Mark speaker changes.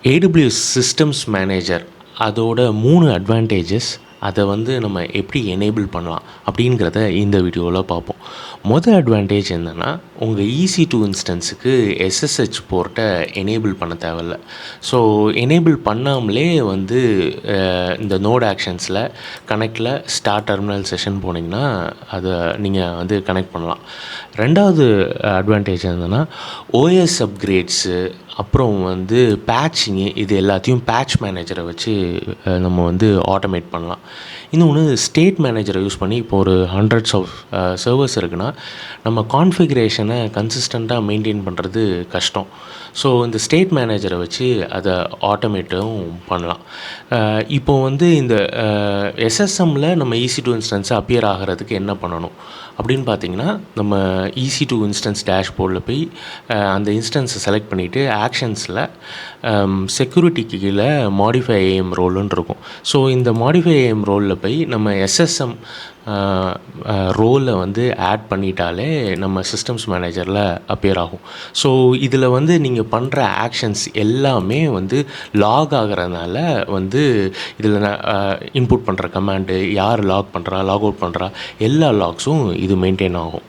Speaker 1: AWS systems manager அதோட 3 advantages அதை வந்து நம்ம எப்படி எனேபிள் பண்ணலாம் அப்படிங்கிறத இந்த வீடியோவில் பார்ப்போம். மொதல் அட்வான்டேஜ் என்னென்னா, உங்கள் EC2 இன்ஸ்டன்ஸுக்கு SSH போர்ட்டை எனேபிள் பண்ண தேவையில்ல. ஸோ எனேபிள் பண்ணாமலே வந்து இந்த நோட் ஆக்ஷன்ஸில் கனெக்டில் ஸ்டார்ட் டெர்மினல் செஷன் போனீங்கன்னா அதை நீங்கள் வந்து கனெக்ட் பண்ணலாம். ரெண்டாவது அட்வான்டேஜ் என்னென்னா, OS அப்கிரேட்ஸு அப்புறம் வந்து பேட்சிங்கு இது எல்லாத்தையும் பேட்ச் மேனேஜரை வச்சு நம்ம வந்து ஆட்டோமேட் பண்ணலாம். இன்னொன்று, ஸ்டேட் மேனேஜரை யூஸ் பண்ணி இப்போ ஒரு ஹண்ட்ரட்ஸ் ஆஃப் சர்வர்ஸ் இருக்குன்னா நம்ம கான்ஃபிகரேஷனை கன்சிஸ்டண்ட்டாக மெயின்டைன் பண்ணுறது கஷ்டம். ஸோ இந்த ஸ்டேட் மேனேஜரை வச்சு அதை ஆட்டோமேட்டும் பண்ணலாம். இப்போது வந்து இந்த SSMல நம்ம EC2 இன்ஸ்டன்ஸை அப்பியர் ஆகிறதுக்கு என்ன பண்ணணும் அப்படின்னு பார்த்தீங்கன்னா, நம்ம EC2 இன்ஸ்டன்ஸ் டேஷ்போர்டில் போய் அந்த இன்ஸ்டன்ஸை செலக்ட் பண்ணிவிட்டு ஆக்ஷன்ஸில் செக்யூரிட்டிக்கு கீழே மாடிஃபை AM ரோலுன்னு இருக்கும். ஸோ இந்த மாடிஃபை AM ரோலில் போய் நம்ம SSM ரோலை வந்து ஆட் பண்ணிட்டாலே நம்ம சிஸ்டம்ஸ் மேனேஜரில் அப்பியர் ஆகும். ஸோ இதில் வந்து நீங்கள் பண்ணுற ஆக்ஷன்ஸ் எல்லாமே வந்து லாக் ஆகிறதுனால வந்து இதில் இன்புட் பண்ணுற கமாண்டு, யார் லாக் பண்ணுறா, லாக் அவுட் பண்ணுறா, எல்லா லாக்ஸும் இது மெயின்டைன் ஆகும்.